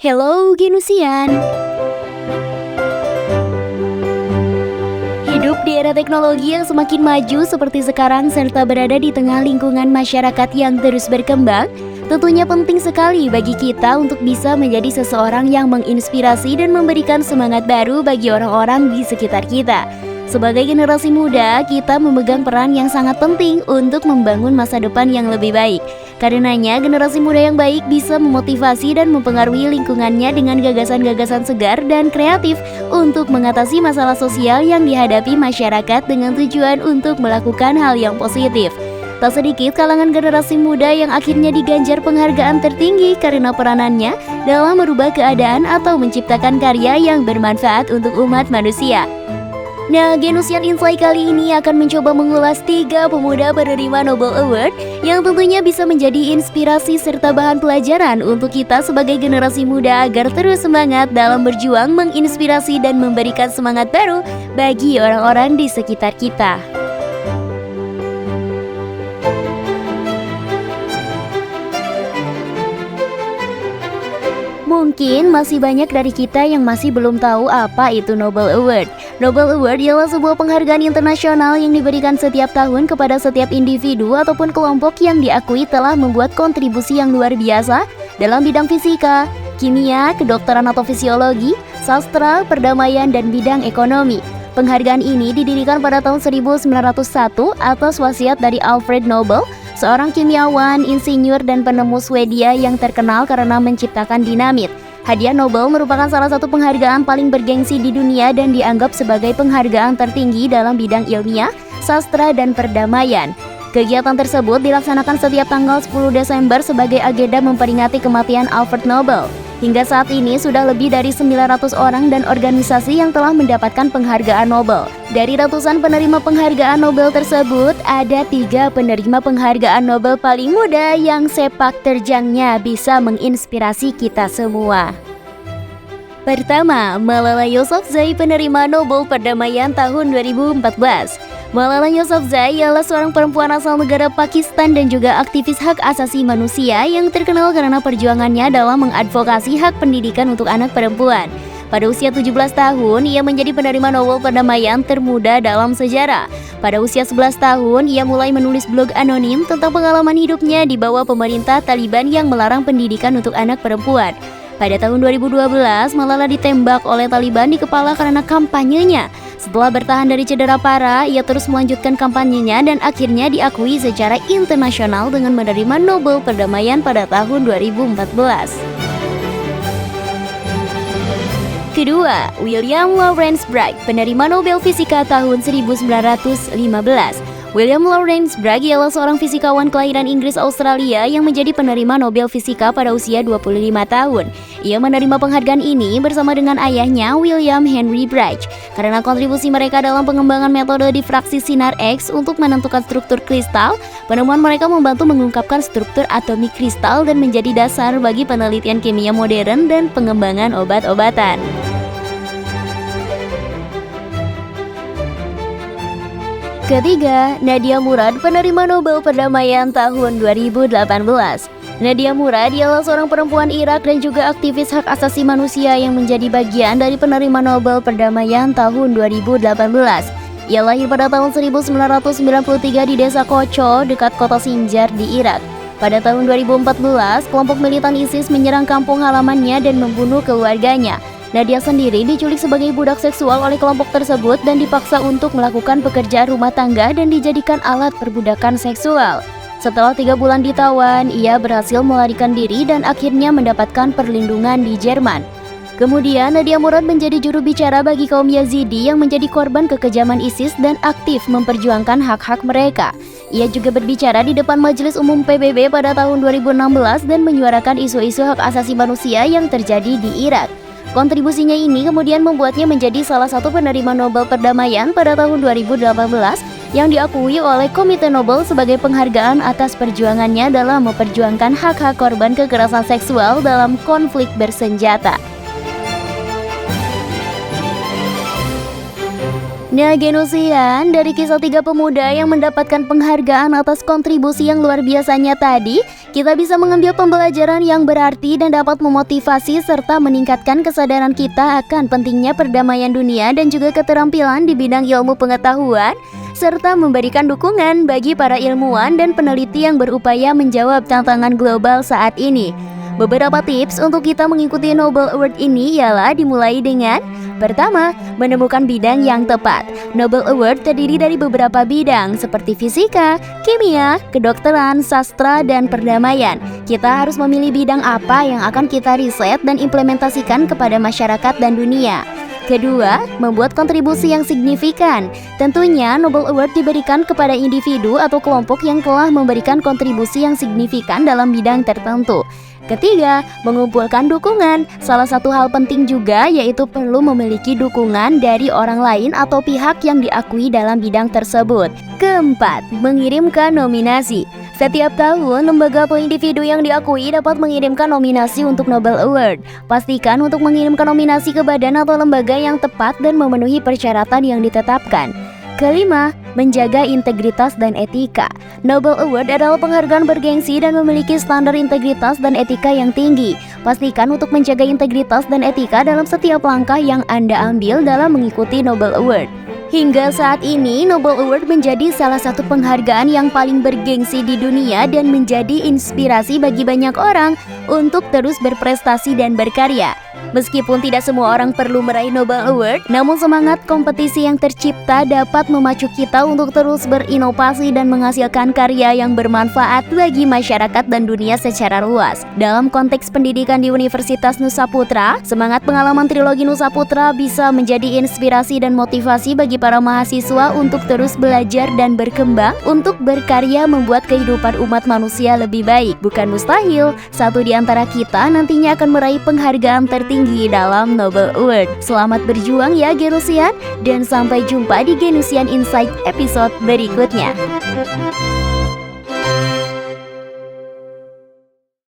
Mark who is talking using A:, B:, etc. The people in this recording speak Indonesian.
A: Hello Genusian. Hidup di era teknologi yang semakin maju seperti sekarang serta berada di tengah lingkungan masyarakat yang terus berkembang, tentunya penting sekali bagi kita untuk bisa menjadi seseorang yang menginspirasi dan memberikan semangat baru bagi orang-orang di sekitar kita. Sebagai generasi muda, kita memegang peran yang sangat penting untuk membangun masa depan yang lebih baik. Karenanya, generasi muda yang baik bisa memotivasi dan mempengaruhi lingkungannya dengan gagasan-gagasan segar dan kreatif untuk mengatasi masalah sosial yang dihadapi masyarakat dengan tujuan untuk melakukan hal yang positif. Tak sedikit kalangan generasi muda yang akhirnya diganjar penghargaan tertinggi karena peranannya dalam merubah keadaan atau menciptakan karya yang bermanfaat untuk umat manusia. Nah, Genusian Insight kali ini akan mencoba mengulas 3 pemuda penerima Nobel Award yang tentunya bisa menjadi inspirasi serta bahan pelajaran untuk kita sebagai generasi muda agar terus semangat dalam berjuang menginspirasi dan memberikan semangat baru bagi orang-orang di sekitar kita. Mungkin masih banyak dari kita yang masih belum tahu apa itu Nobel Award. Nobel Award ialah sebuah penghargaan internasional yang diberikan setiap tahun kepada setiap individu ataupun kelompok yang diakui telah membuat kontribusi yang luar biasa dalam bidang fisika, kimia, kedokteran atau fisiologi, sastra, perdamaian, dan bidang ekonomi. Penghargaan ini didirikan pada tahun 1901 atas wasiat dari Alfred Nobel, seorang kimiawan, insinyur, dan penemu Swedia yang terkenal karena menciptakan dinamit. Hadiah Nobel merupakan salah satu penghargaan paling bergengsi di dunia dan dianggap sebagai penghargaan tertinggi dalam bidang ilmiah, sastra, dan perdamaian. Kegiatan tersebut dilaksanakan setiap tanggal 10 Desember sebagai agenda memperingati kematian Alfred Nobel. Hingga saat ini sudah lebih dari 900 orang dan organisasi yang telah mendapatkan penghargaan Nobel. Dari ratusan penerima penghargaan Nobel tersebut, ada 3 penerima penghargaan Nobel paling muda yang sepak terjangnya bisa menginspirasi kita semua. Pertama, Malala Yousafzai, penerima Nobel Perdamaian tahun 2014. Malala Yousafzai ialah seorang perempuan asal negara Pakistan dan juga aktivis hak asasi manusia yang terkenal karena perjuangannya dalam mengadvokasi hak pendidikan untuk anak perempuan. Pada usia 17 tahun, ia menjadi penerima Nobel Perdamaian termuda dalam sejarah. Pada usia 11 tahun, ia mulai menulis blog anonim tentang pengalaman hidupnya di bawah pemerintah Taliban yang melarang pendidikan untuk anak perempuan. Pada tahun 2012, Malala ditembak oleh Taliban di kepala karena kampanyenya. Setelah bertahan dari cedera parah, ia terus melanjutkan kampanyenya dan akhirnya diakui secara internasional dengan menerima Nobel Perdamaian pada tahun 2014. Kedua, William Lawrence Bragg, penerima Nobel Fisika tahun 1915. William Lawrence Bragg ialah seorang fisikawan kelahiran Inggris Australia yang menjadi penerima Nobel Fisika pada usia 25 tahun. Ia menerima penghargaan ini bersama dengan ayahnya William Henry Bragg karena kontribusi mereka dalam pengembangan metode difraksi sinar X untuk menentukan struktur kristal. Penemuan mereka membantu mengungkapkan struktur atomik kristal dan menjadi dasar bagi penelitian kimia modern dan pengembangan obat-obatan. Ketiga, Nadia Murad, penerima Nobel Perdamaian tahun 2018. Nadia Murad ialah seorang perempuan Irak dan juga aktivis hak asasi manusia yang menjadi bagian dari penerima Nobel Perdamaian tahun 2018. Ia lahir pada tahun 1993 di desa Kocho, dekat kota Sinjar di Irak. Pada tahun 2014, kelompok militan ISIS menyerang kampung halamannya dan membunuh keluarganya. Nadia sendiri diculik sebagai budak seksual oleh kelompok tersebut dan dipaksa untuk melakukan pekerjaan rumah tangga dan dijadikan alat perbudakan seksual. Setelah 3 bulan ditawan, ia berhasil melarikan diri dan akhirnya mendapatkan perlindungan di Jerman. Kemudian Nadia Murad menjadi juru bicara bagi kaum Yazidi yang menjadi korban kekejaman ISIS dan aktif memperjuangkan hak-hak mereka. Ia juga berbicara di depan Majelis Umum PBB pada tahun 2016 dan menyuarakan isu-isu hak asasi manusia yang terjadi di Irak. Kontribusinya ini kemudian membuatnya menjadi salah satu penerima Nobel Perdamaian pada tahun 2018 yang diakui oleh Komite Nobel sebagai penghargaan atas perjuangannya dalam memperjuangkan hak-hak korban kekerasan seksual dalam konflik bersenjata. Nah, Genusian, dari kisah 3 pemuda yang mendapatkan penghargaan atas kontribusi yang luar biasanya tadi, kita bisa mengambil pembelajaran yang berarti dan dapat memotivasi serta meningkatkan kesadaran kita akan pentingnya perdamaian dunia dan juga keterampilan di bidang ilmu pengetahuan, serta memberikan dukungan bagi para ilmuwan dan peneliti yang berupaya menjawab tantangan global saat ini. Beberapa tips untuk kita mengikuti Nobel Award ini ialah dimulai dengan: pertama, menemukan bidang yang tepat. Nobel Award terdiri dari beberapa bidang seperti fisika, kimia, kedokteran, sastra, dan perdamaian. Kita harus memilih bidang apa yang akan kita riset dan implementasikan kepada masyarakat dan dunia. Kedua, membuat kontribusi yang signifikan. Tentunya Nobel Award diberikan kepada individu atau kelompok yang telah memberikan kontribusi yang signifikan dalam bidang tertentu. Ketiga, mengumpulkan dukungan. Salah satu hal penting juga yaitu perlu memiliki dukungan dari orang lain atau pihak yang diakui dalam bidang tersebut. Keempat, mengirimkan nominasi. Setiap tahun, lembaga atau individu yang diakui dapat mengirimkan nominasi untuk Nobel Award. Pastikan untuk mengirimkan nominasi ke badan atau lembaga yang tepat dan memenuhi persyaratan yang ditetapkan. Kelima, menjaga integritas dan etika. Nobel Award adalah penghargaan bergengsi dan memiliki standar integritas dan etika yang tinggi. Pastikan untuk menjaga integritas dan etika dalam setiap langkah yang Anda ambil dalam mengikuti Nobel Award. Hingga saat ini, Nobel Award menjadi salah satu penghargaan yang paling bergengsi di dunia dan menjadi inspirasi bagi banyak orang untuk terus berprestasi dan berkarya. Meskipun tidak semua orang perlu meraih Nobel Award, namun semangat kompetisi yang tercipta dapat memacu kita untuk terus berinovasi dan menghasilkan karya yang bermanfaat bagi masyarakat dan dunia secara luas. Dalam konteks pendidikan di Universitas Nusa Putra, semangat pengalaman trilogi Nusa Putra bisa menjadi inspirasi dan motivasi bagi para mahasiswa untuk terus belajar dan berkembang untuk berkarya membuat kehidupan umat manusia lebih baik. Bukan mustahil, satu di antara kita nantinya akan meraih penghargaan tertinggi dalam Nobel Award. Selamat berjuang ya Genusian, dan sampai jumpa di Genusian Insight episode berikutnya.